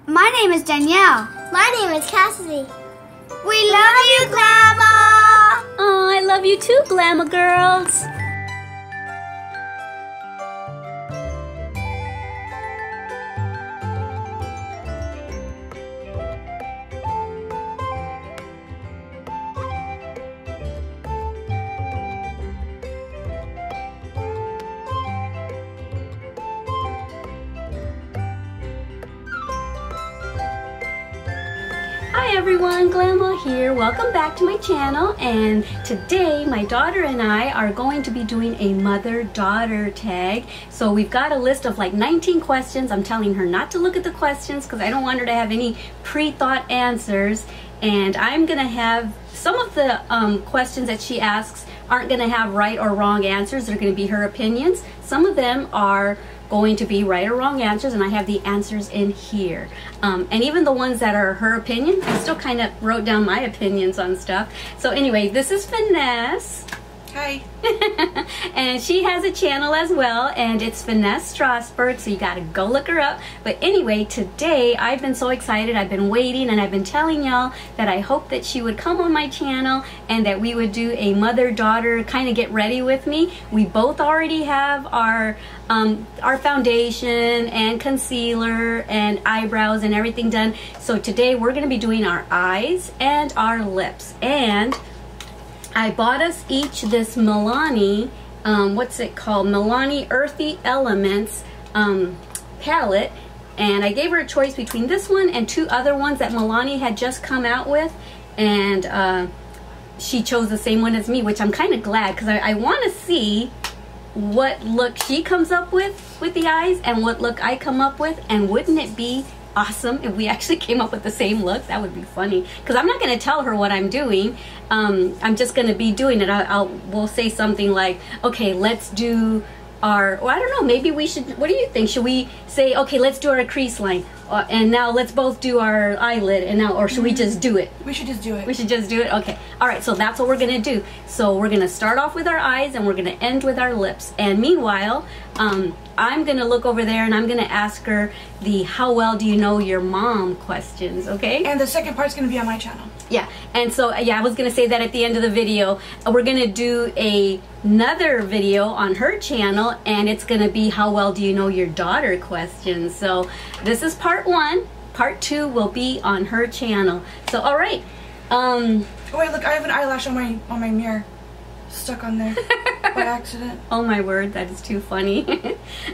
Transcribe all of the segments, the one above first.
My name is Danielle. My name is Cassidy. We love you, Glama! Oh, I love you too, Glama girls. Hi everyone, Glama here. Welcome back to my channel, and today my daughter and I are going to be doing a mother-daughter tag. So we've got a list of like 19 questions. I'm telling her not to look at the questions because I don't want her to have any pre-thought answers, and I'm gonna have some of the questions that she asks aren't gonna have right or wrong answers. They're gonna be her opinions. Some of them are going to be right or wrong answers, and I have the answers in here. And even the ones that are her opinion, I still kind of wrote down my opinions on stuff. So anyway, this is Finesse. Hi. And she has a channel as well, and it's Finesse Strasberg, so you gotta go look her up. But anyway, today I've been so excited. I've been waiting, and I've been telling y'all that I hope that she would come on my channel and that we would do a mother-daughter kind of get ready with me. We both already have our foundation and concealer and eyebrows and everything done. So today we're gonna be doing our eyes and our lips. And I bought us each this Milani, what's it called? Milani Earthy Elements palette. And I gave her a choice between this one and two other ones that Milani had just come out with. And she chose the same one as me, which I'm kind of glad because I want to see what look she comes up with the eyes and what look I come up with. And wouldn't it be awesome if we actually came up with the same look? That would be funny, because I'm not going to tell her what I'm doing. I'm just going to be doing it. We'll say something like, okay, let's do our, well, I don't know, maybe we should, what do you think? Should we say, okay, let's do our crease line, and now let's both do our eyelid, and now, or should we just do it? We should just do it. We should just do it? Okay. All right, so that's what we're going to do. So we're going to start off with our eyes, and we're going to end with our lips. And meanwhile, I'm going to look over there, and I'm going to ask her the how well do you know your mom questions, okay? And the second part's going to be on my channel. Yeah, and so, yeah, I was going to say that at the end of the video. We're going to do another video on her channel, and it's going to be how well do you know your daughter questions. So this is part one. Part two will be on her channel. So, all right. Oh, wait, look, I have an eyelash on my mirror. Stuck on there by accident. Oh my word, that is too funny.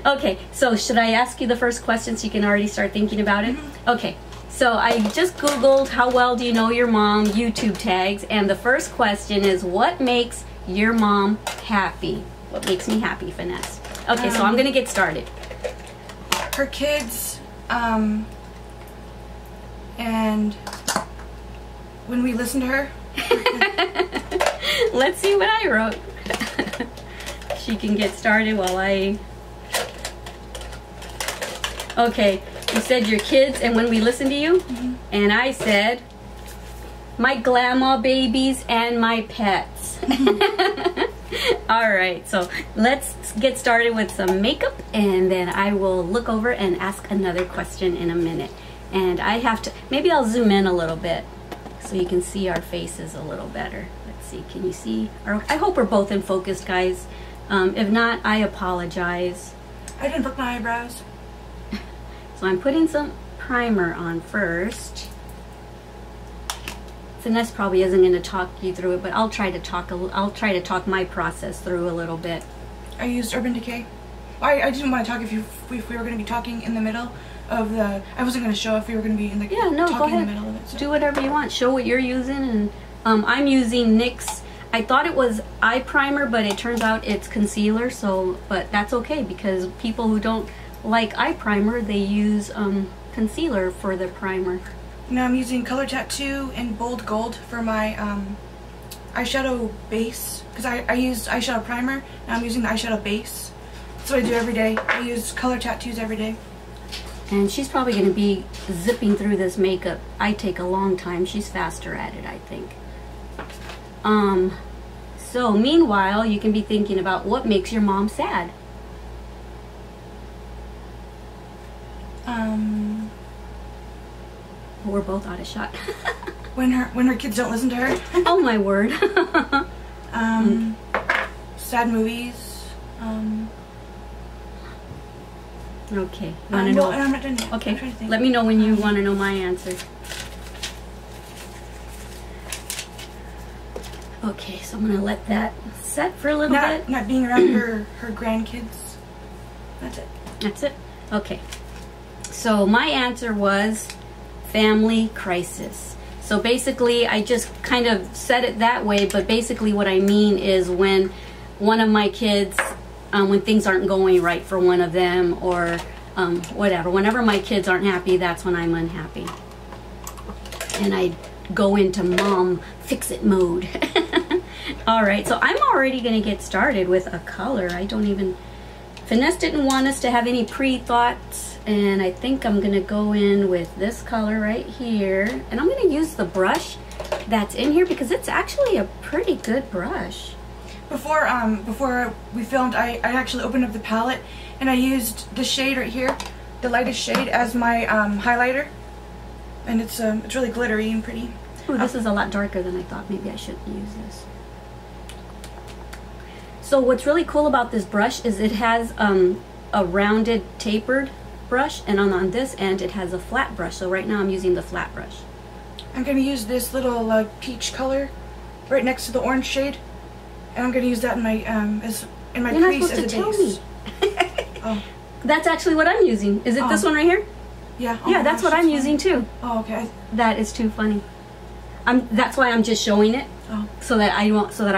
Okay, so should I ask you the first question so you can already start thinking about it? Mm-hmm. Okay, so I just Googled how well do you know your mom YouTube tags, and the first question is, what makes your mom happy? What makes me happy, Finesse? Okay, so I'm gonna get started. Her kids, and when we listen to her. Let's see what I wrote. She can get started while I... Okay, you said your kids and when we listen to you? Mm-hmm. And I said, my Glama babies and my pets. Alright, so let's get started with some makeup, and then I will look over and ask another question in a minute. And I have to, maybe I'll zoom in a little bit so you can see our faces a little better. Let's see, can you see? I hope we're both in focus, guys. If not, I apologize. I didn't book my eyebrows. So I'm putting some primer on first. Finesse probably isn't going to talk you through it, but I'll try to talk my process through a little bit. I used Urban Decay. I didn't want to talk if we were going to be talking in the middle of the. I wasn't going to show if we were going to be in the. Yeah, no, go ahead. In the middle of it, so. Do whatever you want. Show what you're using, and I'm using NYX. I thought it was eye primer, but it turns out it's concealer. So, but that's okay because people who don't like eye primer, they use concealer for their primer. Now I'm using Color Tattoo in Bold Gold for my eyeshadow base, because I used eyeshadow primer. Now I'm using the eyeshadow base. That's what I do every day. I use Color Tattoos every day. And she's probably going to be zipping through this makeup. I take a long time. She's faster at it, I think. So meanwhile, you can be thinking about what makes your mom sad. we're both out of shot. when her kids don't listen to her. Oh my word. Sad movies. Okay. Want to know? I'm not done yet. Okay. Let me know when you want to know my answer. Okay, so I'm gonna let that set for a little bit. Not being around her grandkids. That's it. That's it? Okay. So my answer was family crisis. So basically, I just kind of said it that way, but basically what I mean is when one of my kids, when things aren't going right for one of them, or whatever. Whenever my kids aren't happy, that's when I'm unhappy. And I go into mom fix-it mode. All right, so I'm already gonna get started with a color. I don't even, Finesse didn't want us to have any pre-thoughts, and I think I'm gonna go in with this color right here, and I'm gonna use the brush that's in here because it's actually a pretty good brush. Before we filmed, I actually opened up the palette and I used the shade right here, the lightest shade, as my highlighter, and it's really glittery and pretty. Ooh, this is a lot darker than I thought. Maybe I shouldn't use this. So what's really cool about this brush is it has a rounded tapered brush, and on this end it has a flat brush. So right now I'm using the flat brush. I'm going to use this little peach color right next to the orange shade, and I'm going to use that in my crease as a base. You're not supposed to tell me. Oh. That's actually what I'm using. Is it this one right here? Yeah. Yeah, that's what I'm using too. Oh, okay. That is too funny. That's why I'm just showing it, so that I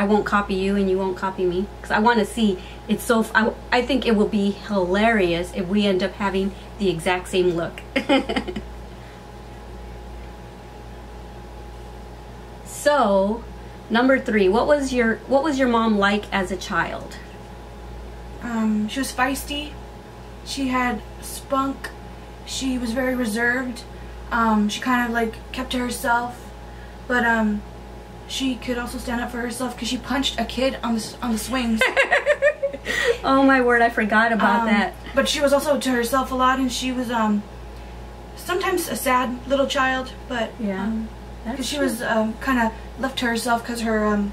won't copy you and you won't copy me, because I want to see. It's so. I think it will be hilarious if we end up having the exact same look. So, number 3. What was your mom like as a child? She was feisty. She had spunk. She was very reserved. She kind of like kept to herself. But she could also stand up for herself because she punched a kid on the swings. Oh my word, I forgot about that. But she was also to herself a lot, and she was sometimes a sad little child. But yeah, because she was kind of left to herself because her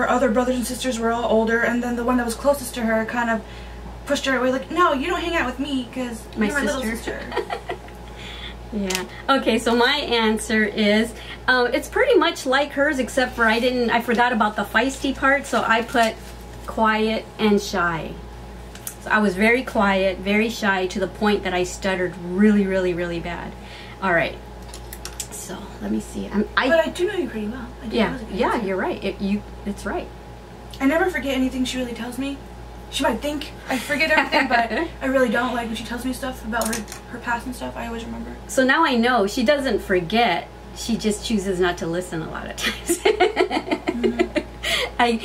other brothers and sisters were all older, and then the one that was closest to her kind of pushed her away, like, no, you don't hang out with me because you're my little sister. Yeah. Okay, so my answer is, it's pretty much like hers, except for I forgot about the feisty part, so I put quiet and shy. So I was very quiet, very shy, to the point that I stuttered really, really, really bad. All right. So let me see. But I do know you pretty well. Yeah, you're right. It's right. I never forget anything she really tells me. She might think I forget everything, but I really don't. Like when she tells me stuff about her past and stuff, I always remember. So now I know she doesn't forget. She just chooses not to listen a lot of times. I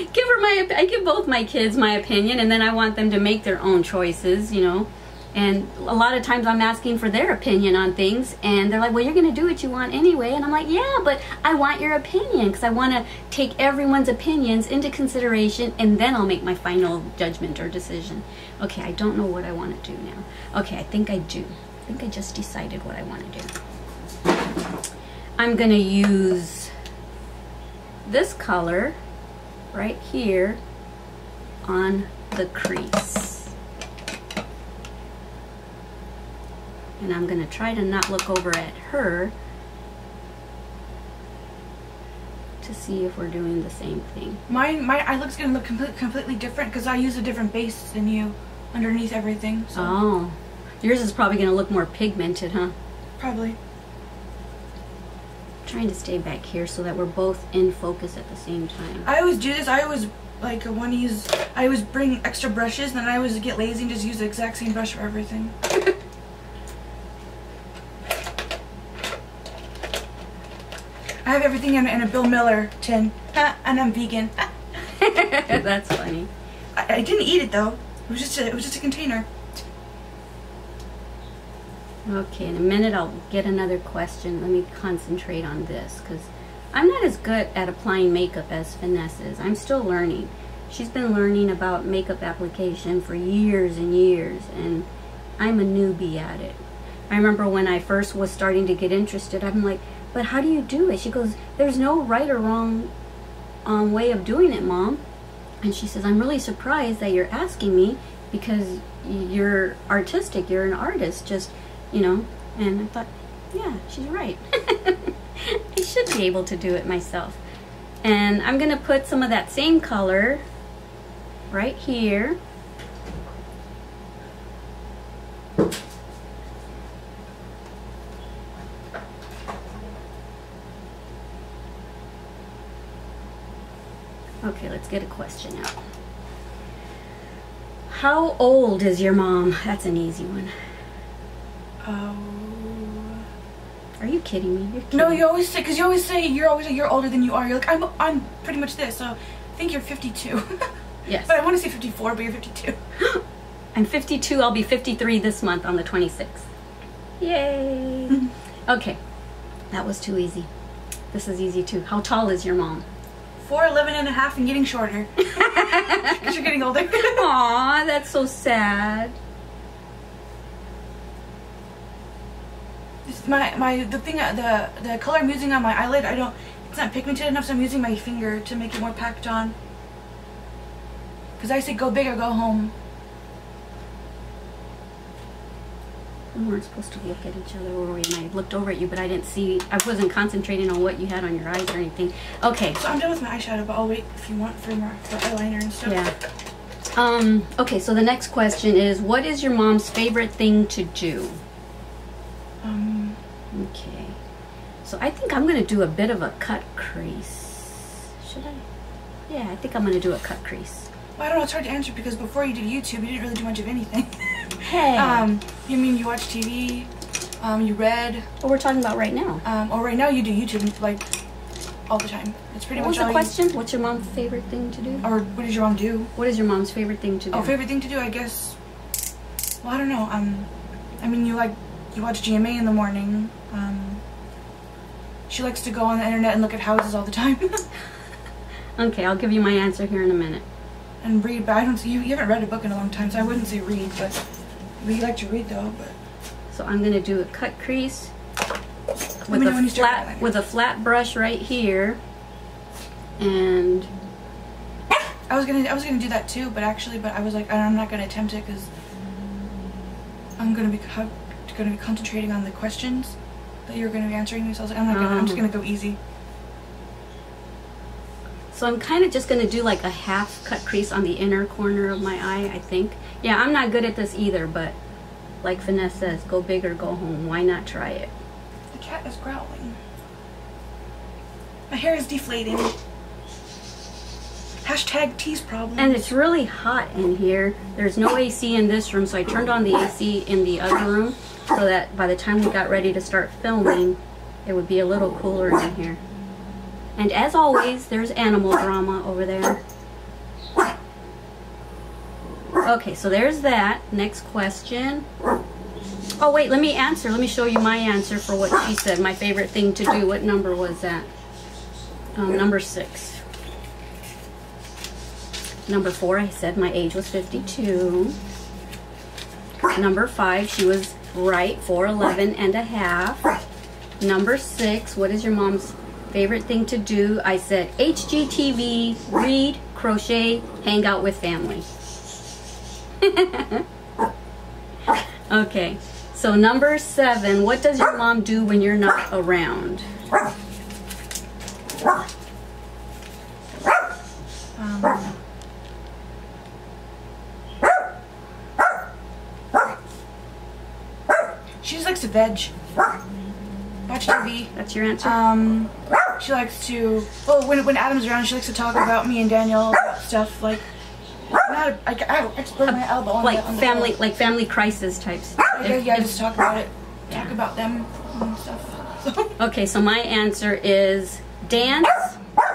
give both my kids my opinion, and then I want them to make their own choices, you know. And a lot of times I'm asking for their opinion on things, and they're like, well, you're going to do what you want anyway. And I'm like, yeah, but I want your opinion, because I want to take everyone's opinions into consideration, and then I'll make my final judgment or decision. Okay, I don't know what I want to do now. Okay, I think I do. I think I just decided what I want to do. I'm going to use this color right here on the crease. And I'm going to try to not look over at her to see if we're doing the same thing. My eye look's going to look completely different because I use a different base than you underneath everything. So. Oh. Yours is probably going to look more pigmented, huh? Probably. I'm trying to stay back here so that we're both in focus at the same time. I always do this. I always want to use... I always bring extra brushes, and then I always get lazy and just use the exact same brush for everything. I have everything in a Bill Miller tin, and I'm vegan. That's funny. I didn't eat it though. It was just a container. Okay, in a minute I'll get another question. Let me concentrate on this, because I'm not as good at applying makeup as Finesse is. I'm still learning. She's been learning about makeup application for years and years, and I'm a newbie at it. I remember when I first was starting to get interested, I'm like, but how do you do it? She goes, there's no right or wrong way of doing it, Mom. And she says, I'm really surprised that you're asking me because you're artistic, you're an artist, just, you know. And I thought, yeah, she's right. I should be able to do it myself. And I'm gonna put some of that same color right here. Okay, let's get a question out. How old is your mom? That's an easy one. Are you kidding me? You're kidding. No, you always say, because you always say you're older than you are. You're like, I'm pretty much this, so I think you're 52. Yes. But I want to say 54, but you're 52. I'm 52. I'll be 53 this month on the 26th. Yay. Okay, that was too easy. This is easy too. How tall is your mom? 4'11" and a half and getting shorter. Because you're getting older. Aw, that's so sad. The color I'm using on my eyelid, it's not pigmented enough, so I'm using my finger to make it more packed on. Because I say go big or go home. We weren't supposed to look at each other, were we? And I looked over at you, but I didn't see, I wasn't concentrating on what you had on your eyes or anything. Okay. So I'm done with my eyeshadow, but I'll wait if you want for eyeliner and stuff. Yeah. Okay, so the next question is, what is your mom's favorite thing to do? Okay. So I think I'm going to do a bit of a cut crease. Should I? Yeah, I think I'm going to do a cut crease. Well, I don't know, it's hard to answer because before you did YouTube, you didn't really do much of anything. Hey. You mean you watch TV, you read. What we're talking about right now. Or right now you do YouTube, like, all the time. It's pretty much all. What was the question? What's your mom's favorite thing to do? Or what does your mom do? What is your mom's favorite thing to do? Oh, favorite thing to do, I guess. Well, I don't know. I mean, you watch GMA in the morning. She likes to go on the internet and look at houses all the time. Okay, I'll give you my answer here in a minute. And read, but I don't see you haven't read a book in a long time, so I wouldn't say read, but we like to read though. But so I'm gonna do a cut crease with a flat brush right here, and I was gonna do that too, but I was like, I'm not gonna attempt it because I'm gonna be concentrating on the questions that you're gonna be answering me. So I was like, I'm just gonna go easy. So I'm kind of just going to do like a half cut crease on the inner corner of my eye, I think. Yeah, I'm not good at this either, but like Finesse says, go big or go home. Why not try it? The cat is growling. My hair is deflating. Hashtag tease problem. And it's really hot in here. There's no AC in this room, so I turned on the AC in the other room so that by the time we got ready to start filming, it would be a little cooler in here. And as always, there's animal drama over there. Okay, so there's that. Next question. Oh wait, let me answer. Let me show you my answer for what she said. My favorite thing to do. What number was that? Number 6. Number 4, I said my age was 52. Number 5, she was right, 4'11" and a half. Number 6, what is your mom's favorite thing to do? I said HGTV, read, crochet, hang out with family. Okay, so number 7, what does your mom do when you're not around? She just likes to veg. Watch TV. That's your answer? She likes to, well, when Adam's around, she likes to talk about me and Daniel about stuff like, I just broke my elbow on like the family, floor. like family crisis types. Yeah, just talk about it. Talk about them and stuff. So. Okay, so my answer is dance,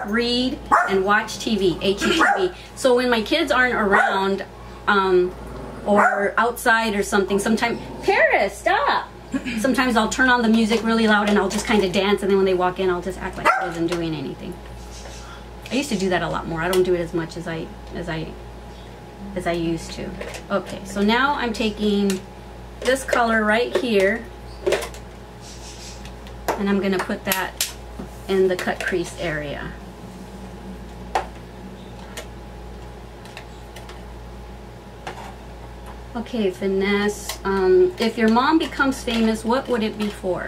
read, and watch TV, HGTV. So when my kids aren't around, or outside or something, sometimes, Paris, stop! Sometimes I'll turn on the music really loud and I'll just kind of dance, and then when they walk in, I'll just act like I wasn't doing anything. I used to do that a lot more. I don't do it as much as I used to. Okay, so now I'm taking this color right here, And I'm gonna put that in the cut crease area. Okay, Finesse, if your mom becomes famous, what would it be for?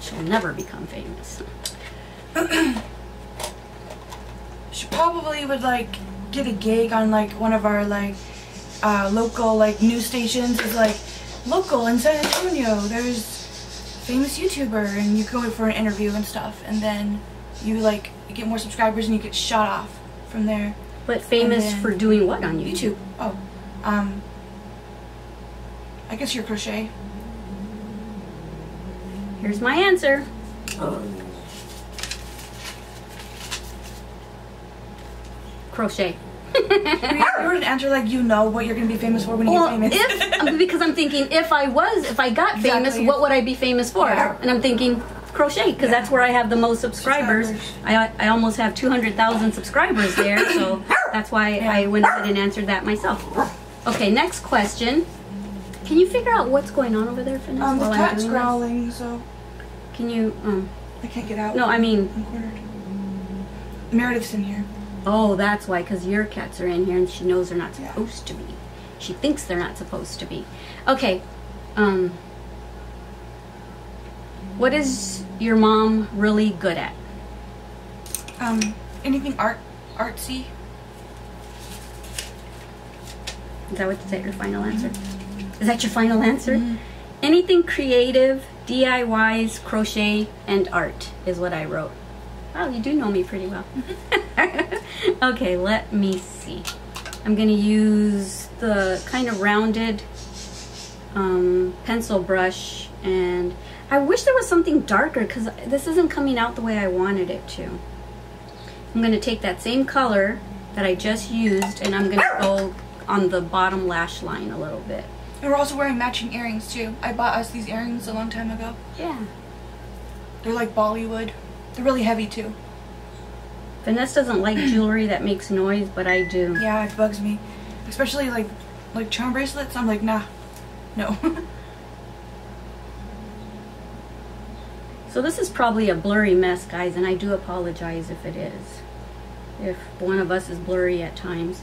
She'll never become famous. She probably would like get a gig on like one of our like local like news stations. Is like local in San Antonio. There's famous YouTuber, and you go in for an interview and stuff, and then you like get more subscribers and you get shot off from there. But famous for doing what on YouTube? Oh, I guess your crochet. Here's my answer. Crochet. You were an answer like you know what you're gonna be famous for when you get famous. Because I'm thinking if I got famous, what would I be famous for? Yeah. And I'm thinking crochet, because that's where I have the most subscribers. I almost have 200,000 subscribers there, so that's why I went ahead and answered that myself. Okay, next question. Can you figure out what's going on over there, Finesse? The cat's growling, so. Can you, I can't get out. No, I mean. I'm cornered. Meredith's in here. Oh, that's why, because your cats are in here and she knows they're not supposed to be. She thinks they're not supposed to be. Okay, what is your mom really good at? Anything artsy. Is that your final answer? Is that your final answer? Anything creative, DIYs, crochet, and art is what I wrote. Wow, you do know me pretty well. Okay, let me see. I'm gonna use the kind of rounded pencil brush, and I wish there was something darker because this isn't coming out the way I wanted it to. I'm gonna take that same color that I just used, and I'm gonna go on the bottom lash line a little bit. And we're also wearing matching earrings too. I bought us these earrings a long time ago. Yeah. They're like Bollywood. They're really heavy too. Finesse doesn't like jewelry that makes noise, but I do. Yeah, it bugs me. Especially like charm bracelets. I'm like, nah, no. So this is probably a blurry mess, guys, and I do apologize if it is. If one of us is blurry at times.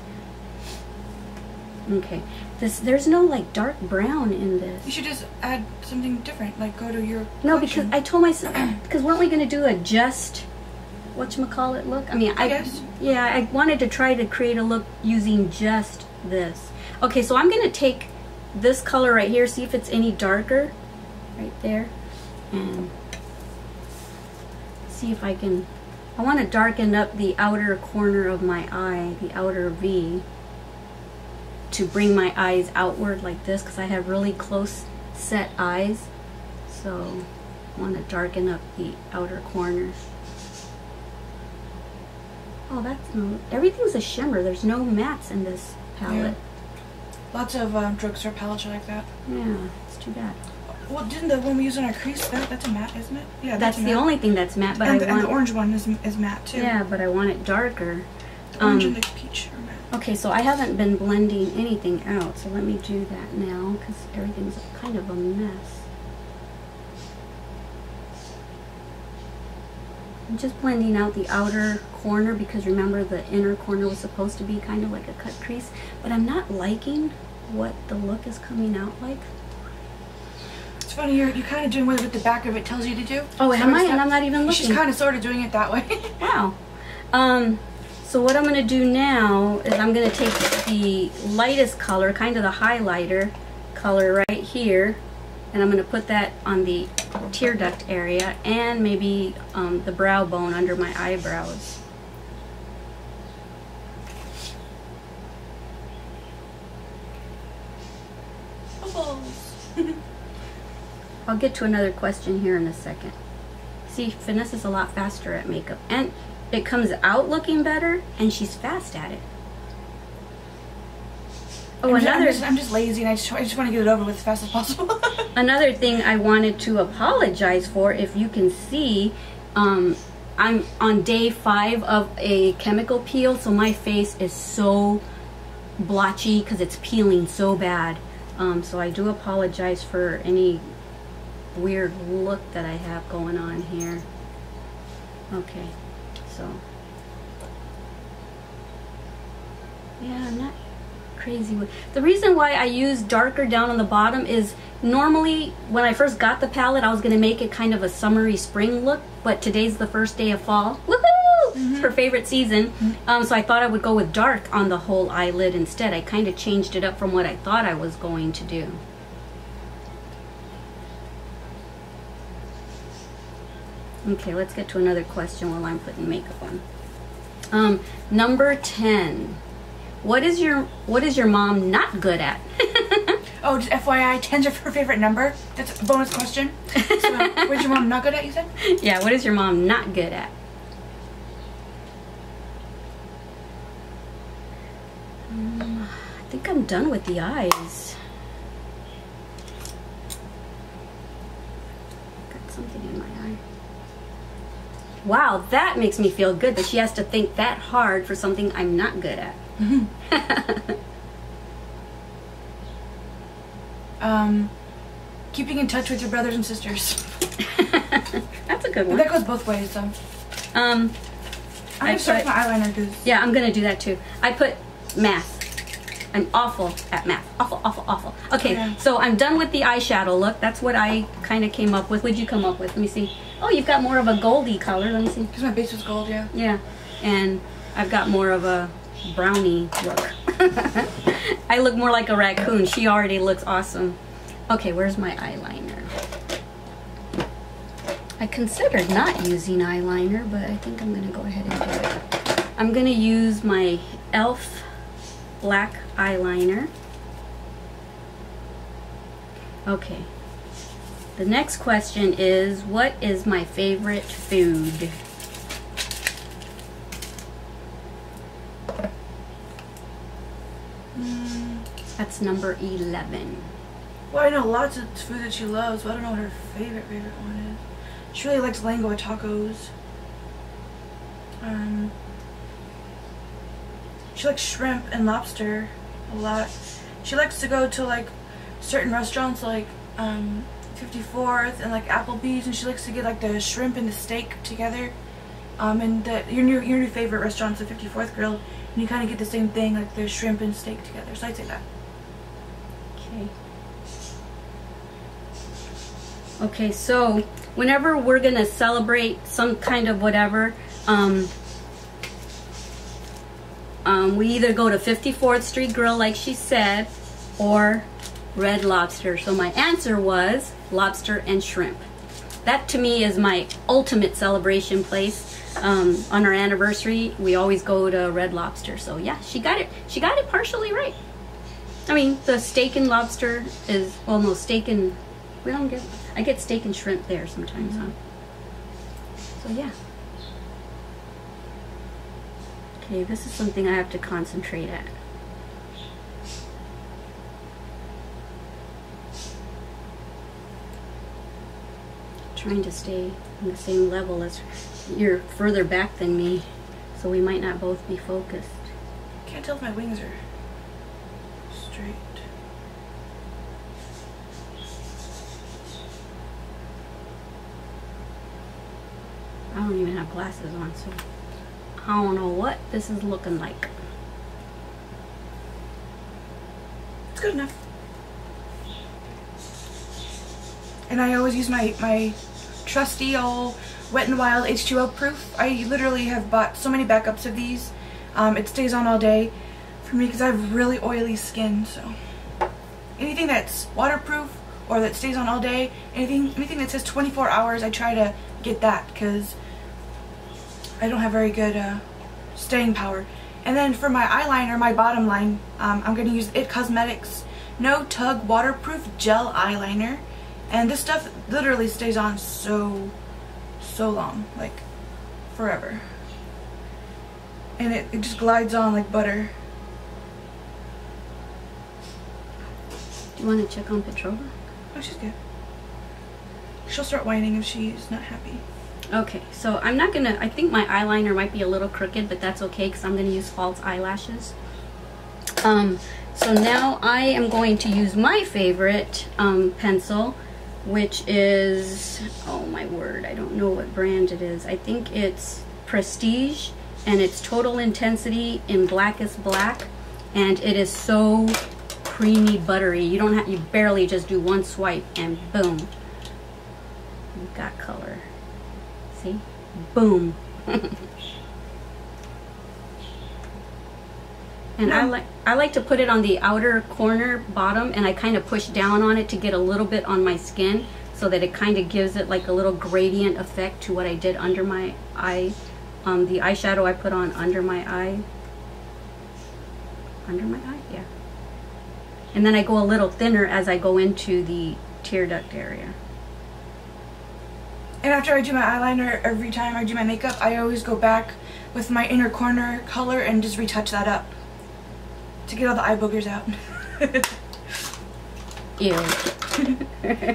Okay. There's no like dark brown in this. You should just add something different, like go to your No, collection. because I told myself, because weren't we going to do a just whatchamacallit look? I mean, I guess. Yeah, I wanted to try to create a look using just this. Okay, so I'm going to take this color right here, see if it's any darker right there, and see if I can. I want to darken up the outer corner of my eye, the outer V, to bring my eyes outward like this, because I have really close set eyes, so I want to darken up the outer corners. Oh, that's no, everything's a shimmer. There's no mattes in this palette. Yeah. Lots of drugstore palettes are like that. Yeah, it's too bad. Well, didn't the one we use on our crease, that's a matte, isn't it? Yeah, that's the only thing that's matte, but and I want... And the orange one is matte too. Yeah, but I want it darker. The orange and the peach are matte. Okay, so I haven't been blending anything out, so let me do that now, because everything's kind of a mess. I'm just blending out the outer corner, because remember the inner corner was supposed to be kind of like a cut crease, but I'm not liking what the look is coming out like. It's funny, you're kind of doing what the back of it tells you to do. Oh, am I? And I'm not even looking. She's kind of sort of doing it that way. Wow. So what I'm going to do now is I'm going to take the lightest color, kind of the highlighter color right here, and I'm going to put that on the tear duct area and maybe the brow bone under my eyebrows. I'll get to another question here in a second. See, Finesse is a lot faster at makeup, and it comes out looking better, and she's fast at it. Oh, I'm just lazy, and I just want to get it over with as fast as possible. Another thing I wanted to apologize for, if you can see, I'm on day 5 of a chemical peel, so my face is so blotchy because it's peeling so bad. So I do apologize for any weird look that I have going on here. Okay, so yeah, I'm not crazy with the reason why I use darker down on the bottom is normally when I first got the palette I was going to make it kind of a summery spring look, but today's the first day of fall. Woohoo! It's her favorite season. So I thought I would go with dark on the whole eyelid instead. I kind of changed it up from what I thought I was going to do. Okay, let's get to another question while I'm putting makeup on. Number 10. What is your mom not good at? Oh, just FYI, 10's her favorite number. That's a bonus question. So, what is your mom not good at, you said? Yeah, what is your mom not good at? I think I'm done with the eyes. Got something in my eye. Wow, that makes me feel good that she has to think that hard for something I'm not good at. Keeping in touch with your brothers and sisters. That's a good one. That goes both ways, though. I'm gonna start with my eyeliner, because yeah, I'm gonna do that too. I put math. I'm awful at math. Awful, awful, awful. Okay, yeah. So I'm done with the eyeshadow look. That's what I kind of came up with. What'd you come up with? Let me see. Oh, you've got more of a goldy color. Let me see. Because my base was gold, yeah. Yeah, and I've got more of a brownie look. I look more like a raccoon. She already looks awesome. Okay, where's my eyeliner? I considered not using eyeliner, but I think I'm gonna go ahead and do it. I'm gonna use my e.l.f. black eyeliner. Okay. The next question is, what is my favorite food? That's number 11. Well, I know lots of food that she loves, but I don't know what her favorite one is. She really likes lengua tacos. She likes shrimp and lobster a lot. She likes to go to like certain restaurants like 54th and like Applebee's, and she likes to get like the shrimp and the steak together. And your new favorite restaurant's the 54th Grill, and you kind of get the same thing, like the shrimp and steak together. So I'd say that. Okay. Okay, so whenever we're gonna celebrate some kind of whatever, we either go to 54th Street Grill, like she said, or Red Lobster. So my answer was lobster and shrimp. That to me is my ultimate celebration place. On our anniversary, we always go to Red Lobster. So yeah, she got it. She got it partially right. I mean, the steak and lobster is, well, no, steak and, we don't get, I get steak and shrimp there sometimes, huh? So yeah. Okay, this is something I have to concentrate at. Trying to stay on the same level as you're further back than me, so we might not both be focused. Can't tell if my wings are straight. I don't even have glasses on, so I don't know what this is looking like. It's good enough. And I always use my trusty old Wet n Wild H2O proof. I literally have bought so many backups of these. It stays on all day for me because I have really oily skin. So anything that's waterproof or that stays on all day, anything that says 24 hours, I try to get that because I don't have very good staying power. And then for my eyeliner, my bottom line, I'm going to use IT Cosmetics No Tug Waterproof Gel Eyeliner. And this stuff literally stays on so long, like forever. And it just glides on like butter. Do you want to check on Petrova? Oh, she's good. She'll start whining if she's not happy. Okay, so I'm not gonna, I think my eyeliner might be a little crooked, but that's okay because I'm gonna use false eyelashes. So now I am going to use my favorite pencil, which is, oh my word, I don't know what brand it is. I think it's Prestige, and it's Total Intensity in Blackest Black, and it is so creamy buttery. You don't have, you barely just do one swipe and boom, you've got color. See? Boom. And I like to put it on the outer corner bottom, and I kind of push down on it to get a little bit on my skin so that it kind of gives it like a little gradient effect to what I did under my eye. The eyeshadow I put on under my eye. Under my eye? Yeah. And then I go a little thinner as I go into the tear duct area. And after I do my eyeliner, every time I do my makeup, I always go back with my inner corner color and just retouch that up to get all the eye boogers out. Ew.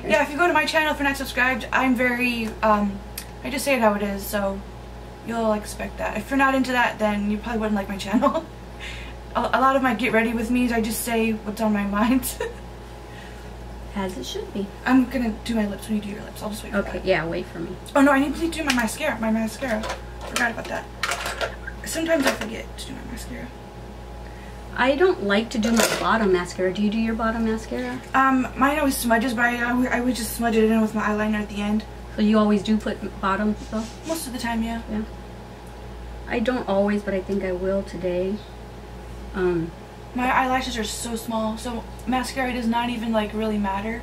Yeah, if you go to my channel if you're not subscribed, I'm very, I just say it how it is, so you'll expect that. If you're not into that, then you probably wouldn't like my channel. A lot of my get ready with me's, I just say what's on my mind. As it should be. I'm gonna do my lips when you do your lips. I'll just wait for that. Okay, yeah, wait for me. Oh no, I need to do my mascara. Forgot about that. Sometimes I forget to do my mascara. I don't like to do my bottom mascara. Do you do your bottom mascara? Mine always smudges, but I would just smudge it in with my eyeliner at the end. So you always do put bottom though? Most of the time, yeah. Yeah. I don't always, but I think I will today. My eyelashes are so small, so mascara does not even like really matter.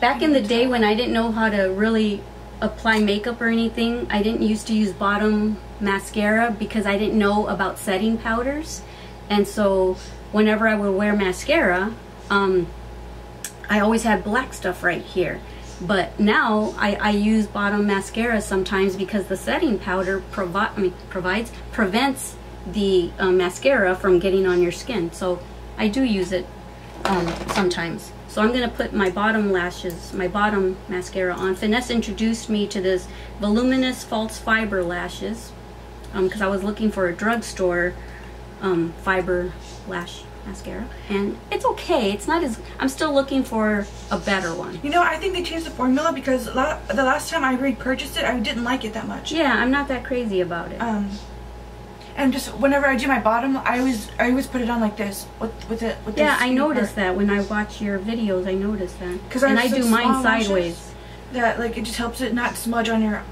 Back in the day when I didn't know how to really apply makeup or anything, I didn't used to use bottom mascara because I didn't know about setting powders. And so whenever I would wear mascara, I always had black stuff right here. But now I use bottom mascara sometimes because the setting powder prevents the mascara from getting on your skin. So I do use it sometimes. So I'm going to put my bottom lashes, my bottom mascara on. Finesse introduced me to this voluminous false fiber lashes because I was looking for a drugstore fiber lash mascara, and it's okay. It's not as, I'm still looking for a better one. You know, I think they changed the formula because the last time I repurchased it, I didn't like it that much. Yeah, I'm not that crazy about it. And just whenever I do my bottom, I always put it on like this with it. Yeah, I noticed that when I watch your videos. I noticed that. And I do mine sideways. That like it just helps it not smudge on your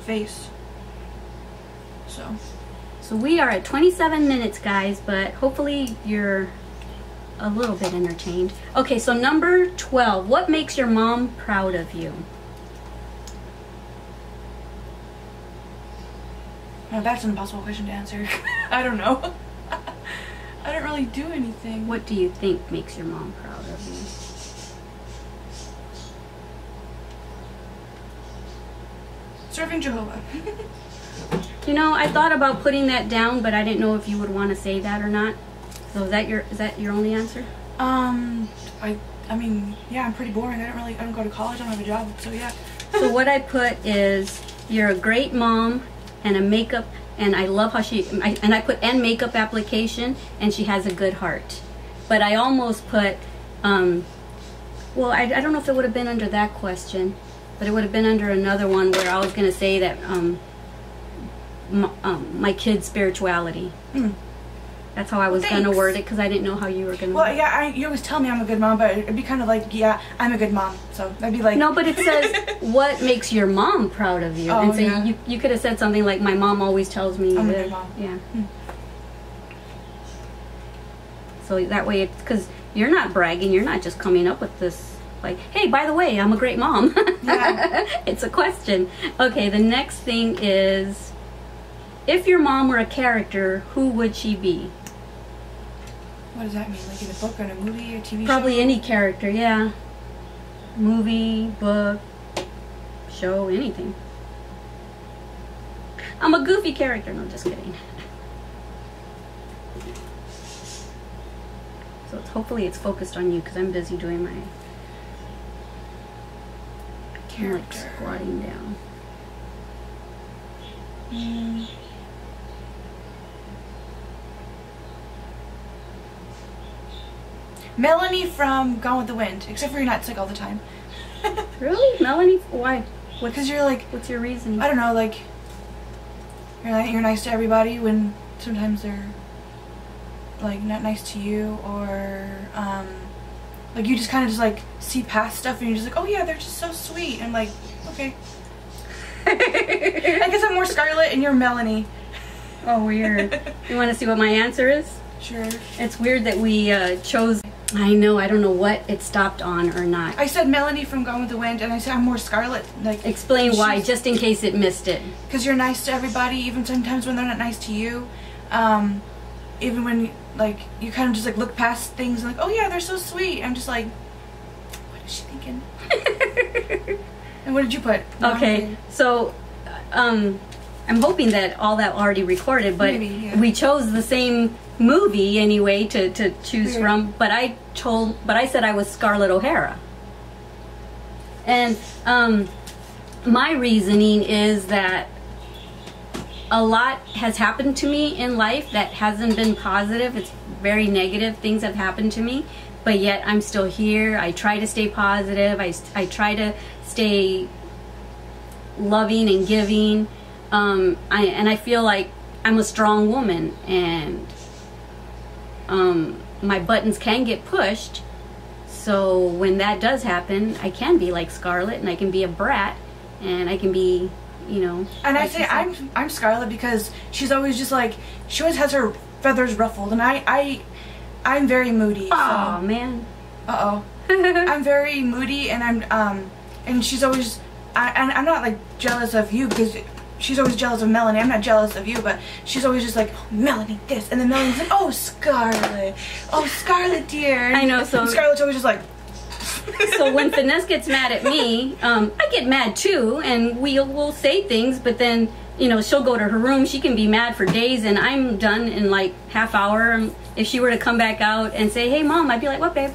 face. So we are at 27 minutes, guys, but hopefully you're a little bit entertained. Okay, so number 12. What makes your mom proud of you? No, that's an impossible question to answer. I don't know. I don't really do anything. What do you think makes your mom proud of you? Serving Jehovah. You know, I thought about putting that down, but I didn't know if you would want to say that or not. So is that your only answer? I mean, yeah, I'm pretty boring. I don't go to college. I don't have a job, so yeah. So what I put is, you're a great mom and a makeup, and I love how I put and makeup application, and she has a good heart. But I almost put, well, I don't know if it would have been under that question, but it would have been under another one where I was going to say that my kid's spirituality. That's how I was going to word it, because I didn't know how you were going to. Well, yeah, you always tell me I'm a good mom, but it'd be kind of like, yeah, I'm a good mom. So that'd be like. No, but it says, what makes your mom proud of you? Oh, and so yeah. you could have said something like, my mom always tells me I'm that. a good mom. Yeah. So that way, because you're not bragging, you're not just coming up with this, like, hey, by the way, I'm a great mom. Yeah. It's a question. Okay, the next thing is, if your mom were a character, who would she be? What does that mean? Like in a book or in a movie or TV show? Probably any character, yeah. Movie, book, show, anything. I'm a goofy character. No, just kidding. So hopefully it's focused on you, because I'm busy doing my character. I'm like squatting down. Melanie from Gone with the Wind, except for you're not sick all the time. Really? Melanie? Why? Because you're like... What's your reason? I don't know, like... You're nice to everybody when sometimes they're, like, not nice to you, or, like, you just kind of just, like, see past stuff and you're just like, oh yeah, they're just so sweet. And I'm like, okay. I guess I'm more Scarlet and you're Melanie. Oh, weird. You want to see what my answer is? Sure. It's weird that we chose... I know, I don't know what it stopped on or not. I said Melanie from Gone with the Wind, and I said I'm more Scarlet. Like, explain why, just in case it missed it. Because you're nice to everybody, even sometimes when they're not nice to you. Even when, like, you kind of just, like, look past things and like, oh yeah, they're so sweet. I'm just like, what is she thinking? And what did you put? Okay, so, I'm hoping that all that already recorded, but maybe, yeah. We chose the same movie anyway to choose from, but I said I was Scarlett O'Hara. And my reasoning is that a lot has happened to me in life that hasn't been positive. It's very negative. Things have happened to me, but yet I'm still here. I try to stay positive. I try to stay loving and giving. I feel like I'm a strong woman, and my buttons can get pushed. So when that does happen, I can be like Scarlet, and I can be a brat, and I can be, you know. And I say I'm Scarlet because she's always just like, she always has her feathers ruffled, and I'm very moody. Oh man. I'm very moody, and and she's always, I'm not like jealous of you because she's always jealous of Melanie. I'm not jealous of you, but she's always just like, oh, Melanie this, and then Melanie's like, oh, Scarlet, oh, Scarlet dear. And I know. So Scarlet's always just like. So when Finesse gets mad at me, I get mad too, and we'll say things, but then, you know, she'll go to her room. She can be mad for days, and I'm done in like half hour. If she were to come back out and say, hey Mom, I'd be like, what, babe?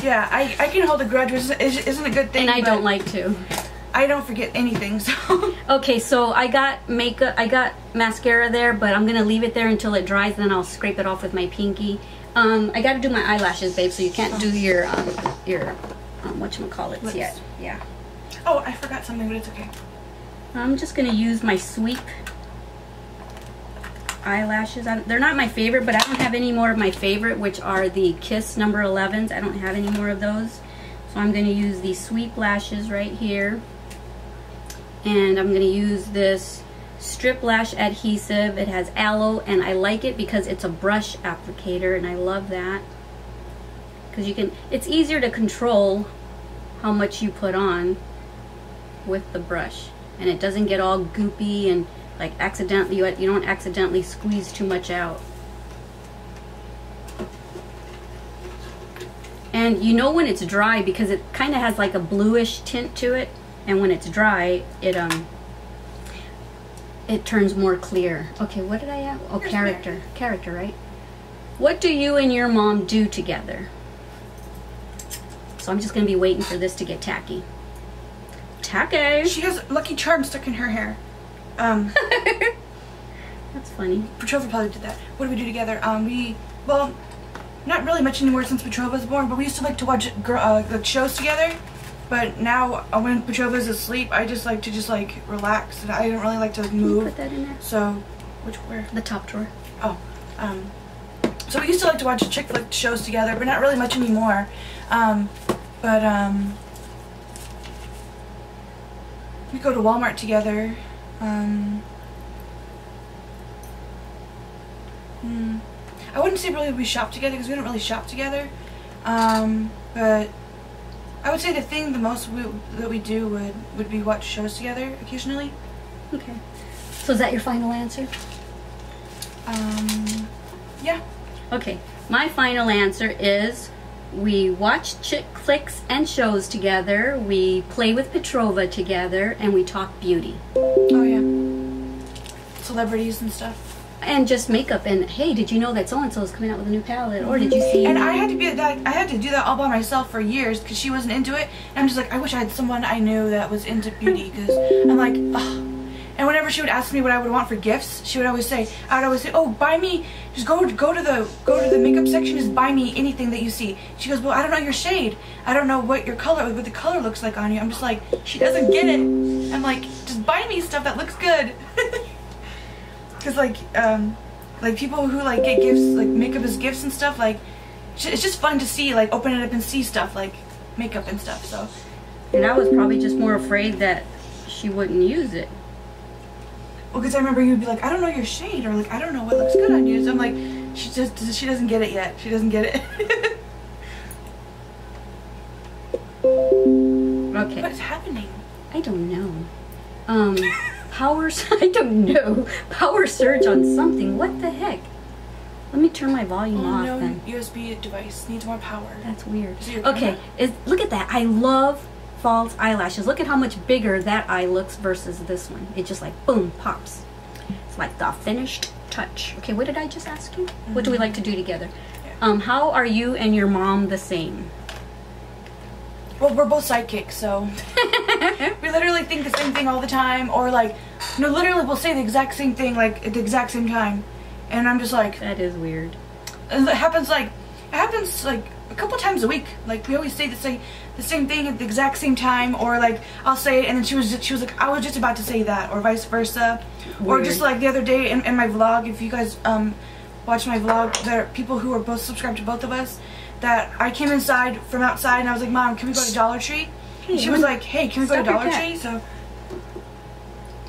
Yeah, I can hold a grudge, which isn't a good thing. And I don't like to. I don't forget anything, so. Okay, so I got makeup, I got mascara there, but I'm gonna leave it there until it dries, then I'll scrape it off with my pinky. I gotta do my eyelashes, babe, so you can't do your whatchamacallits yet. Yeah. Oh, I forgot something, but it's okay. I'm just gonna use my Sweep eyelashes. They're not my favorite, but I don't have any more of my favorite, which are the Kiss number 11s. I don't have any more of those. So I'm gonna use these Sweep lashes right here. And I'm going to use this strip lash adhesive. It has aloe, and I like it because it's a brush applicator, and I love that. Because it's easier to control how much you put on with the brush. And it doesn't get all goopy and like accidentally, you don't accidentally squeeze too much out. And you know when it's dry because it kind of has like a bluish tint to it. And when it's dry, it turns more clear. Okay, what did I have? Oh, character. Character, right? What do you and your mom do together? So I'm just going to be waiting for this to get tacky. Tacky! She has Lucky Charm stuck in her hair. That's funny. Petrova probably did that. What do we do together? Well, not really much anymore since Petrova's born, but we used to like to watch like shows together. But now, when Petrova's asleep, I just like to relax, and I don't really like to move. Can you put that in there? So, where? The top drawer. Oh, so we used to like to watch chick flick shows together, but not really much anymore. We go to Walmart together. I wouldn't say really we shop together because we don't really shop together. But I would say the most that we do would be watch shows together occasionally. Okay. So is that your final answer? Yeah. Okay. My final answer is we watch chick flicks and shows together, we play with Petrova together, and we talk beauty. Oh yeah. Celebrities and stuff. And just makeup, and hey, did you know that so-and-so is coming out with a new palette? Or did you see... And I had to do that all by myself for years because she wasn't into it. And I'm just like, I wish I had someone I knew that was into beauty because I'm like, oh. And whenever she would ask me what I would want for gifts, I would always say, oh, buy me, just go to the makeup section, just buy me anything that you see. She goes, well, I don't know your shade. I don't know what the color looks like on you. I'm just like, she doesn't get it. I'm like, just buy me stuff that looks good. Because like people who like get gifts, like makeup as gifts and stuff, like it's just fun to see, like open it up and see stuff like makeup and stuff. So. And I was probably just more afraid that she wouldn't use it. Well, because I remember you'd be like, I don't know your shade, or like, I don't know what looks good on you. So I'm like, she doesn't get it yet. She doesn't get it. Okay. What is happening? I don't know. I don't know. Power surge on something. What the heck? Let me turn my volume off no, then. USB device needs more power. That's weird. Okay, look at that. I love false eyelashes. Look at how much bigger that eye looks versus this one. It just like boom pops. It's like the finished touch. Okay, what did I just ask you? What do we like to do together? Yeah. How are you and your mom the same? Well, we're both psychics, so we literally think the same thing all the time, or like, no, literally we'll say the exact same thing like at the exact same time, and I'm just like, that is weird. And it happens like a couple times a week. Like we always say the same thing at the exact same time, or like I'll say it and then she was like, I was just about to say that, or vice versa. Weird. Or just like the other day in my vlog, if you guys watch my vlog, there are people who are both subscribed to both of us, that I came inside from outside and I was like, Mom, can we go to Dollar Tree? And she was like, hey, can we go to Dollar Tree? So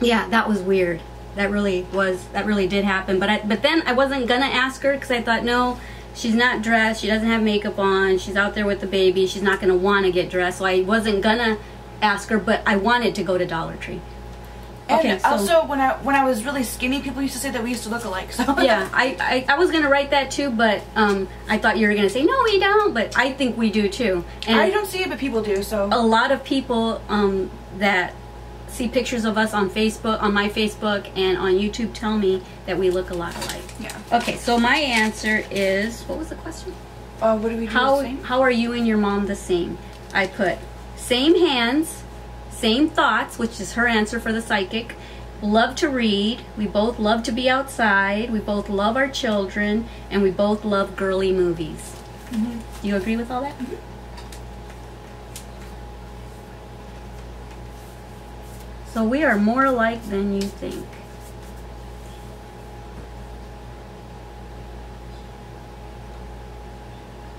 yeah, that was weird. That really did happen. But then I wasn't gonna ask her because I thought, no, she's not dressed, she doesn't have makeup on, she's out there with the baby, she's not gonna want to get dressed, so I wasn't gonna ask her, but I wanted to go to Dollar Tree. Okay, and so also when I was really skinny, people used to say that we used to look alike. So yeah, I was gonna write that too, but I thought you were gonna say no, we don't, but I think we do too. And I don't see it, but people do. So a lot of people that see pictures of us on Facebook, on my Facebook, and on YouTube tell me that we look a lot alike. Yeah. Okay, so my answer is, what was the question? What do we do? How are you and your mom the same? I put same hands, same thoughts, which is her answer for the psychic. Love to read. We both love to be outside. We both love our children, and we both love girly movies. Do you agree with all that? So we are more alike than you think.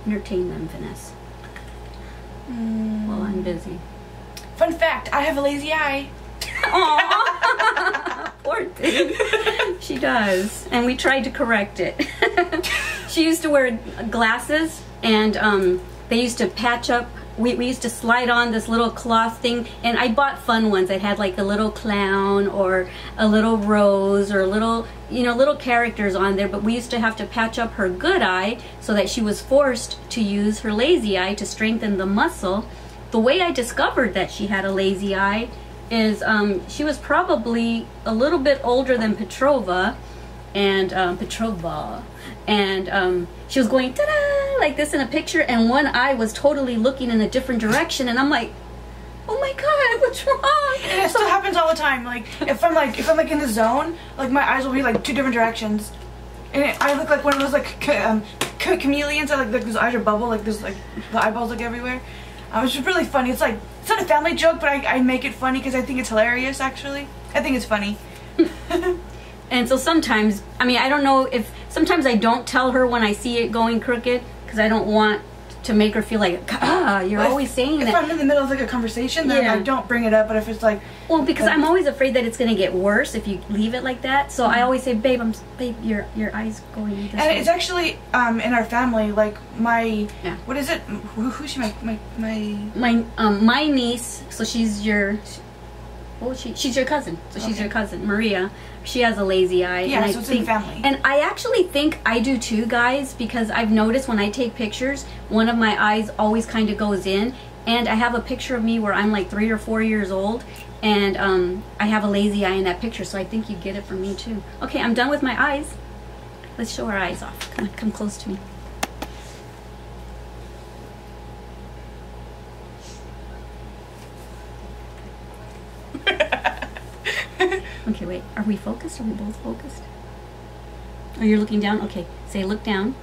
Entertain them, Vanessa. While I'm busy. Fun fact, I have a lazy eye. Aww. Poor thing. She does. And we tried to correct it. She used to wear glasses, and they used to patch up. We used to slide on this little cloth thing, and I bought fun ones that had like a little clown or a little rose or a little, little characters on there, but we used to have to patch up her good eye so that she was forced to use her lazy eye to strengthen the muscle. The way I discovered that she had a lazy eye is she was probably a little bit older than Petrova, and she was going ta-da like this in a picture, and one eye was totally looking in a different direction, and I'm like, oh my god, what's wrong? And it still happens all the time. Like if I'm like in the zone, like my eyes will be like two different directions, and I look like one of those like chameleons. Like those eyes are bubble, like this, like the eyeballs look everywhere. It's just really funny. It's not a family joke, but I make it funny because I think it's hilarious. Actually, I think it's funny. And so sometimes, I don't know if, sometimes I don't tell her when I see it going crooked because I don't want to make her feel like, you're always saying that. If I'm in the middle of like a conversation, then I don't bring it up, but if it's like... Well, because I'm always afraid that it's going to get worse if you leave it like that, so I always say, babe, your eye's going this way. And it's actually, in our family, like my... Yeah. What is it? Who's she? My niece, so she's your... Oh, she's your cousin. So she's your cousin, Maria. She has a lazy eye. Yeah, and so it's in the family. And I actually think I do too, guys, because I've noticed when I take pictures, one of my eyes always kind of goes in. And I have a picture of me where I'm like 3 or 4 years old, and I have a lazy eye in that picture, so I think you get it from me too. Okay, I'm done with my eyes. Let's show our eyes off. Come on, come close to me. Okay, wait. Are we focused? Are we both focused? Oh, you're looking down? Okay. Say look down.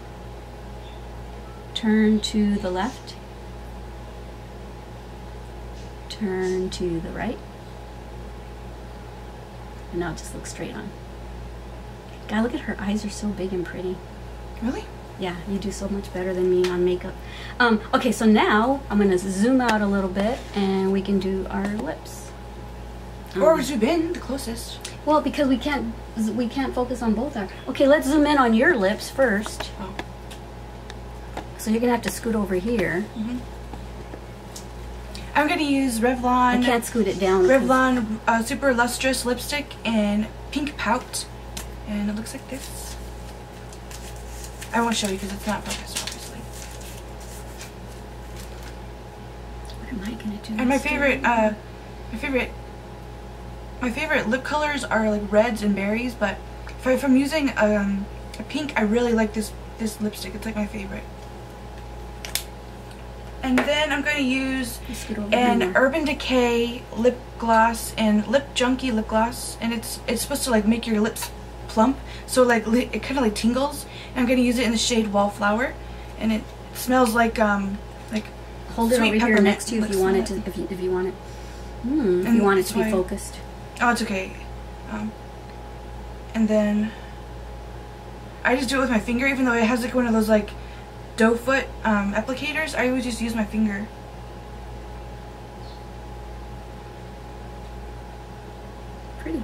Turn to the left. Turn to the right. And now just look straight on. God, look at her eyes are so big and pretty. Really? Yeah, you do so much better than me on makeup. Okay, so now I'm gonna zoom out a little bit and we can do our lips. Or zoom in the closest. Well, because we can't focus on both our. Okay, let's zoom in on your lips first. Oh. So you're gonna have to scoot over here. Mm-hmm. I'm gonna use Revlon. I can't scoot it down. Revlon Super Lustrous Lipstick in Pink Pout, and it looks like this. I won't show you because it's not focused, obviously. What am I gonna do? And my favorite lip colors are like reds and berries, but if I'm using a pink, I really like this lipstick. It's like my favorite. And then I'm going to use an Urban Decay lip gloss and Lip Junkie lip gloss, and it's supposed to like make your lips plump, so like it kind of like tingles. And I'm going to use it in the shade Wallflower, and it smells like hold it over here next to you if you want it to, if you want it. If you want it to be focused. Oh, it's okay. And then I just do it with my finger, even though it has like one of those like doe foot applicators. I always just use my finger. Pretty.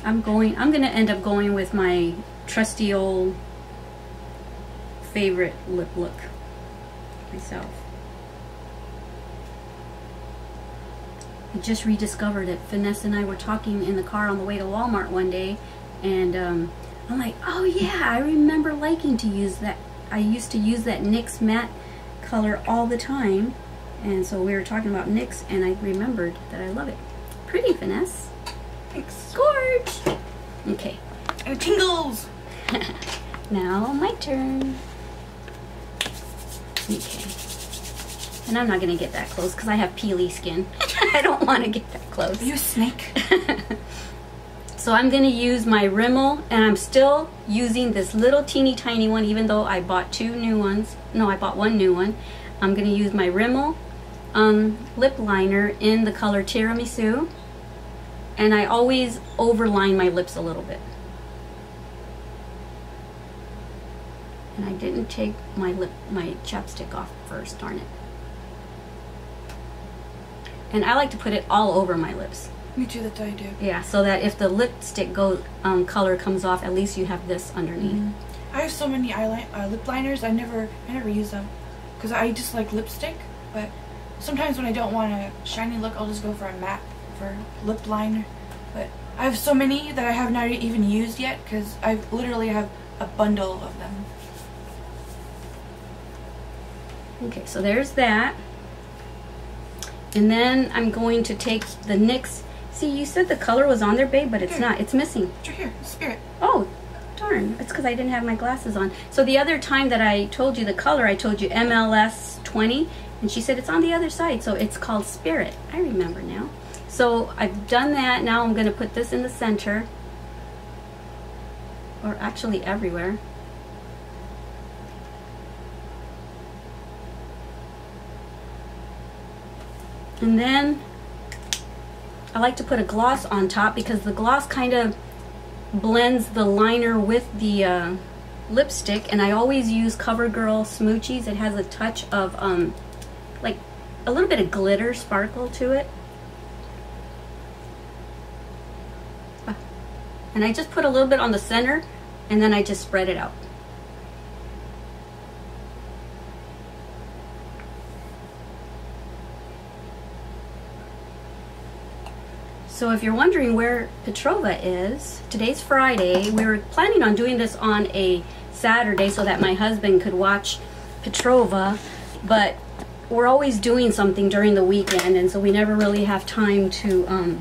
I'm gonna end up going with my trusty old favorite lip look myself. I just rediscovered it. Finesse and I were talking in the car on the way to Walmart one day, and I'm like, oh yeah, I remember liking to use that. I used to use that NYX matte color all the time, and so we were talking about NYX, and I remembered that I love it. Pretty, Finesse. Thanks. Gorge. Okay. And it tingles. Now my turn. Okay. And I'm not gonna get that close because I have peely skin. I don't want to get that close. Are you a snake? So I'm gonna use my Rimmel, and I'm still using this little teeny tiny one, even though I bought two new ones. No, I bought one new one. I'm gonna use my Rimmel lip liner in the color Tiramisu, and I always overline my lips a little bit. And I didn't take my chapstick off first, darn it. And I like to put it all over my lips. Me too, that's what I do. Yeah, so that if the lipstick color comes off, at least you have this underneath. I have so many lip liners. I never use them because I just like lipstick. But sometimes when I don't want a shiny look, I'll just go for a matte lip liner. But I have so many that I have not even used yet because I literally have a bundle of them. Okay, so there's that. And then I'm going to take the NYX. See, you said the color was on there, babe, but it's not. It's missing. It's right here. Spirit. Oh, darn. It's because I didn't have my glasses on. So the other time that I told you the color, I told you MLS 20, and she said it's on the other side. So it's called Spirit. I remember now. So I've done that. Now I'm going to put this in the center, or actually everywhere. And then I like to put a gloss on top because the gloss kind of blends the liner with the lipstick, and I always use CoverGirl Smoochies. It has a touch of like a little bit of glitter sparkle to it. And I just put a little bit on the center, and then I just spread it out. So if you're wondering where Petrova is, today's Friday. We were planning on doing this on a Saturday so that my husband could watch Petrova, but we're always doing something during the weekend, and so we never really have time to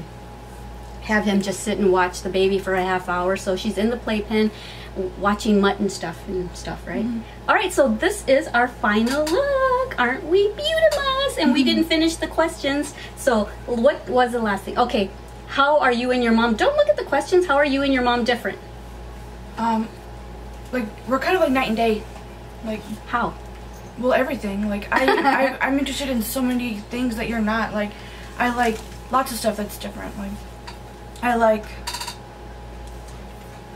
have him just sit and watch the baby for a half hour. So she's in the playpen watching Mutt and stuff, right? All right, so this is our final look. Aren't we beautiful? And we didn't finish the questions. So what was the last thing? Okay. How are you and your mom? Don't look at the questions. How are you and your mom different? Like we're kind of like night and day. Like how? Well, everything. Like I'm interested in so many things that you're not. Like I like lots of stuff that's different. Like I like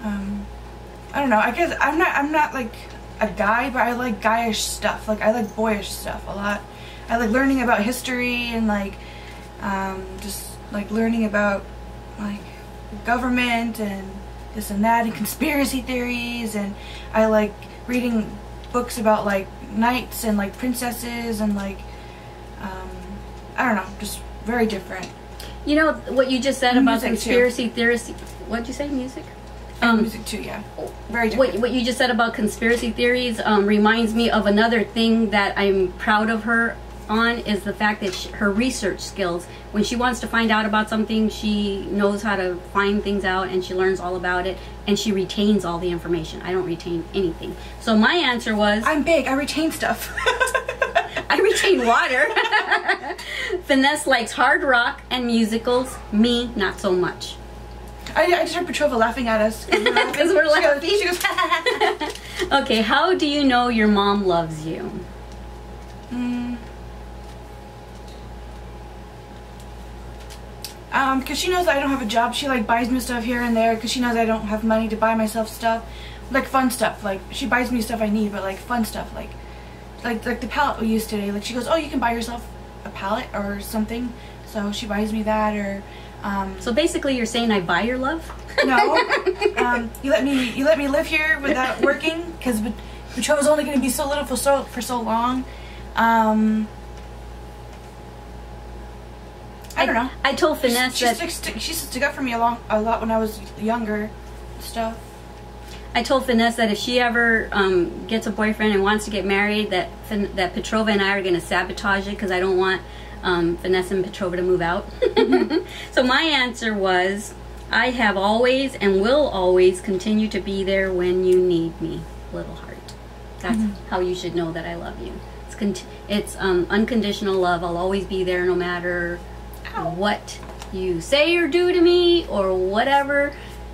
I don't know. I guess I'm not like a guy, but I like guyish stuff. Like I like boyish stuff a lot. I like learning about history and like just like learning about like government and this and that and conspiracy theories, and I like reading books about like knights and like princesses and like I don't know, just very different. You know what you just said about conspiracy too. theories? What'd you say? Music? Music too, yeah. Very different. What you just said about conspiracy theories reminds me of another thing that I'm proud of her on, is the fact that her research skills. When she wants to find out about something, she knows how to find things out, and she learns all about it, and she retains all the information. I don't retain anything. So my answer was... I'm big. I retain stuff. I retain water. Finesse likes hard rock and musicals. Me, not so much. I just heard Petrova laughing at us. Because we're laughing. She goes Okay, how do you know your mom loves you? Because she knows I don't have a job. She like buys me stuff here and there because she knows I don't have money to buy myself stuff. Like fun stuff. Like she buys me stuff I need, but like fun stuff. Like the palette we used today. Like she goes, oh, you can buy yourself a palette or something. So she buys me that, or so basically you're saying I buy your love? No. You let me live here without working, because Petrova's only going to be so little for so long. I don't know. I told Finesse she stuck up for me a lot when I was younger. Stuff. I told Finesse that if she ever gets a boyfriend and wants to get married, that Petrova and I are going to sabotage it, because I don't want Finesse and Petrova to move out. So my answer was, I have always and will always continue to be there when you need me, little heart. That's how you should know that I love you. It's unconditional love. I'll always be there no matter what you say or do to me, or whatever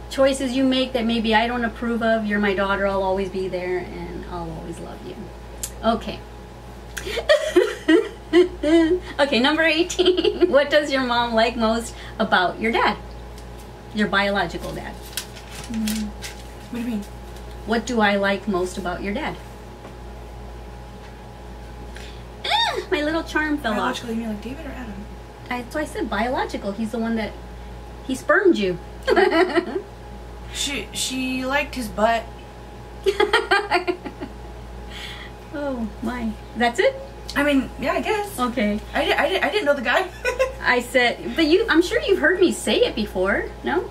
choices you make that maybe I don't approve of. You're my daughter. I'll always be there, and I'll always love you. Okay. Okay, number 18. What does your mom like most about your dad? Your biological dad. What do you mean? What do I like most about your dad? My little charm fell off. Biological, you mean like David or Adam? So I said biological. He's the one that... He spermed you. She liked his butt. Oh, my. That's it? I mean, yeah, I guess. Okay. I didn't know the guy. I said, but I'm sure you've heard me say it before, no?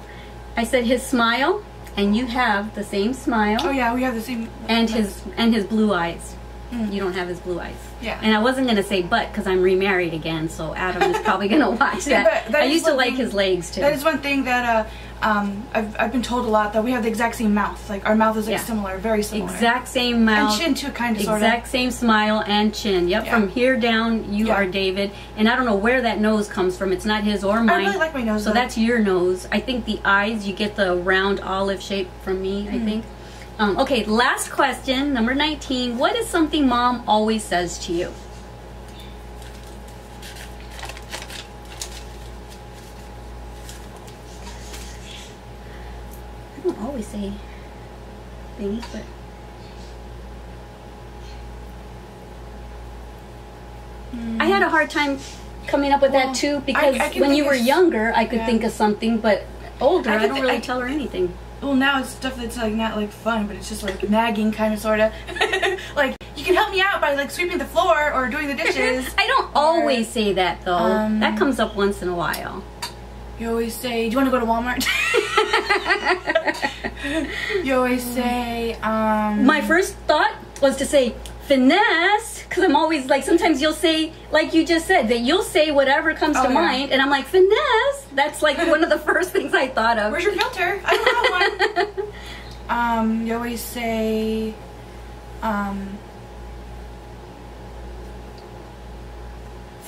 I said his smile, and you have the same smile. Oh yeah, we have the same. And his blue eyes. You don't have his blue eyes. Yeah. And I wasn't going to say but, because I'm remarried again, so Adam is probably going to watch that. Yeah, but I used to like his legs too. That is one thing that I've been told a lot, that we have the exact same mouth. Like our mouth is like similar, very similar. Exact same mouth. And chin too, kind of, sort of. Exact same smile and chin. Yep, from here down, you are David. And I don't know where that nose comes from. It's not his or mine. I really like my nose. So that's your nose. I think the eyes, you get the round olive shape from me, I think. Okay, last question, number 19. What is something Mom always says to you? I don't always say things, but... I had a hard time coming up with that too, because when you were younger, I could think of something, but older, I don't really tell her anything. Well, now it's stuff that's like not like fun, but it's just like nagging, kind of, sort of. Like, you can help me out by like sweeping the floor or doing the dishes. I don't always say that though. That comes up once in a while. You always say, "Do you want to go to Walmart?" You always say, My first thought was to say Finesse, because I'm always like, sometimes you'll say, like you just said, that you'll say whatever comes to mind, and I'm like, Finesse. That's like one of the first things I thought of. Where's your filter? I don't have one. You always say,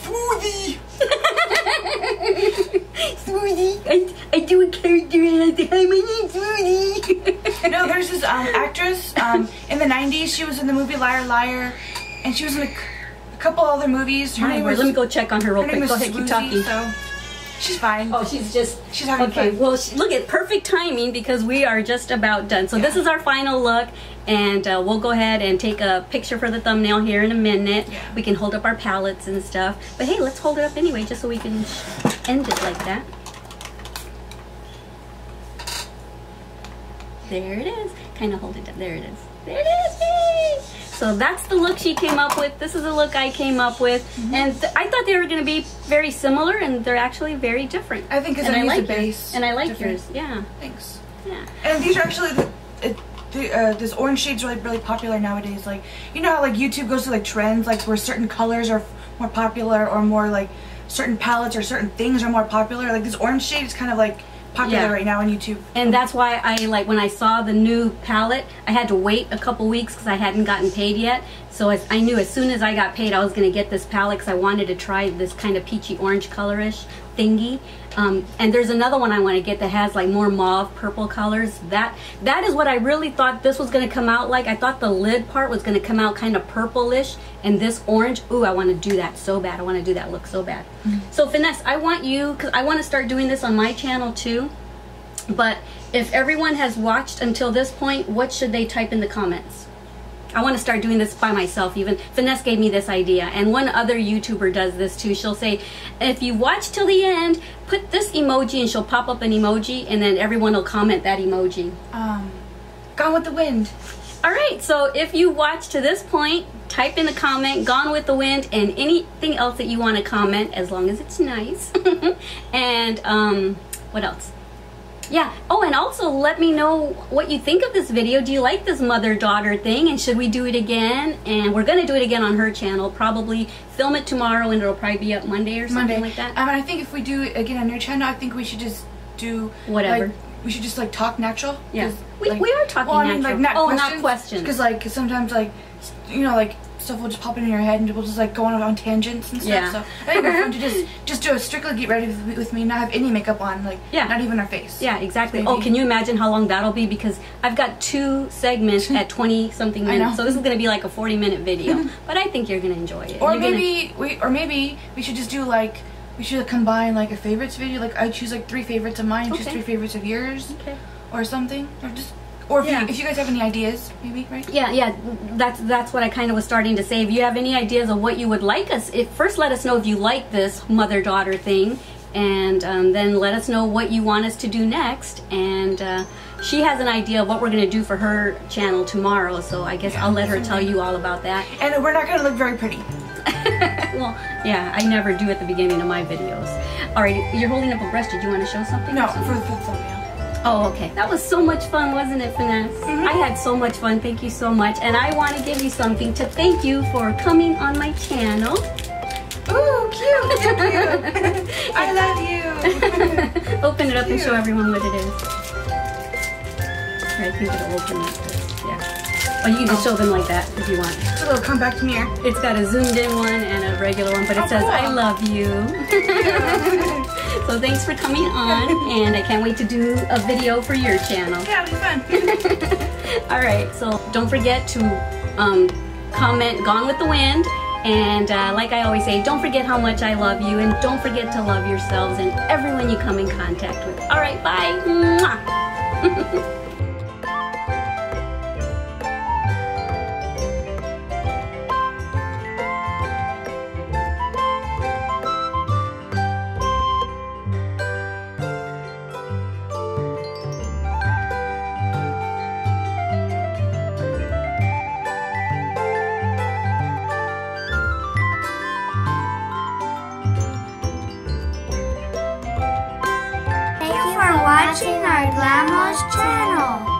smoothie. Smoothie. I do a character and I say, hi, my name's Smoothie. No, there's this actress in the 90s. She was in the movie Liar Liar, and she was in a couple other movies. Her name was, let me go check on her real quick. Go ahead, keep talking. So she's fine. Oh, she's having okay. fun. Well, look at perfect timing because we are just about done. So this is our final look, and we'll go ahead and take a picture for the thumbnail here in a minute. Yeah. We can hold up our palettes and stuff. But hey, let's hold it up anyway, just so we can end it like that. There it is. Kind of hold it up. There it is. There it is. Yay! So that's the look she came up with. This is the look I came up with. And I thought they were going to be very similar, and they're actually very different. I think because I like the base. And I like yours. Yeah. Thanks. Yeah. And these are actually this orange shade's really popular nowadays. Like, you know how like YouTube goes to like trends, like where certain colors are more popular, or more like certain palettes or certain things are more popular. Like this orange shade is kind of like popular right now on YouTube. And that's why I like when I saw the new palette, I had to wait a couple weeks because I hadn't gotten paid yet. So I knew as soon as I got paid I was going to get this palette because I wanted to try this kind of peachy orange colorish thingy. And there's another one I want to get that has like more mauve purple colors. That is what I really thought this was going to come out like. I thought the lid part was going to come out kind of purplish, and this orange, ooh, I want to do that so bad. I want to do that look so bad. So Finesse, I want you, because I want to start doing this on my channel too, but if everyone has watched until this point, what should they type in the comments? I want to start doing this by myself even. Finesse gave me this idea, and one other YouTuber does this too. She'll say, if you watch till the end, put this emoji, and she'll pop up an emoji, and then everyone will comment that emoji. Gone with the Wind. Alright, so if you watch to this point, type in the comment, Gone with the Wind, and anything else that you want to comment, as long as it's nice. And, what else? Yeah. Oh, and also let me know what you think of this video. Do you like this mother-daughter thing? And should we do it again? And we're going to do it again on her channel. Probably film it tomorrow, and it'll probably be up Monday or something like that. I think if we do it again on your channel, I think we should just do whatever. Like, we should just like talk natural. Yeah. Like, we are talking natural. I mean, like, not questions. Because like sometimes like, you know, like stuff will just pop into your head and we'll just like go on fangents and stuff. Yeah. So I think it's fun to just do a strictly get ready with me, not have any makeup on, like not even our face. Yeah, exactly. Maybe. Oh, can you imagine how long that'll be? Because I've got 2 segments at 20 something minutes, so this is going to be like a 40-minute video. But I think you're going to enjoy it. Or maybe we should just do like, we should combine like a favorites video. Like I choose like 3 favorites of mine, choose 3 favorites of yours, or something, or just. Or if you guys have any ideas, maybe, right? Yeah, that's what I kind of was starting to say. If you have any ideas of what you would like us, first let us know if you like this mother-daughter thing, and then let us know what you want us to do next. And she has an idea of what we're going to do for her channel tomorrow, so I guess I'll let her tell you all about that. And we're not going to look very pretty. Well, yeah, I never do at the beginning of my videos. All right, you're holding up a brush. Did you want to show something? No, for the thumbnail. Oh, okay. That was so much fun, wasn't it, Finesse? I had so much fun. Thank you so much. And I want to give you something to thank you for coming on my channel. Ooh, cute. Thank you. I love you. Open it up and show everyone what it is. I think it'll open like this. Yeah. Or you can just show them like that if you want. It's a little compact mirror. It's got a zoomed in one and a regular one, but it says, I love you. So thanks for coming on, and I can't wait to do a video for your channel. Yeah, it'll be fun. Alright, so don't forget to comment Gone with the Wind, and like I always say, don't forget how much I love you, and don't forget to love yourselves and everyone you come in contact with. Alright, bye! Mwah. Watching our Glama's channel.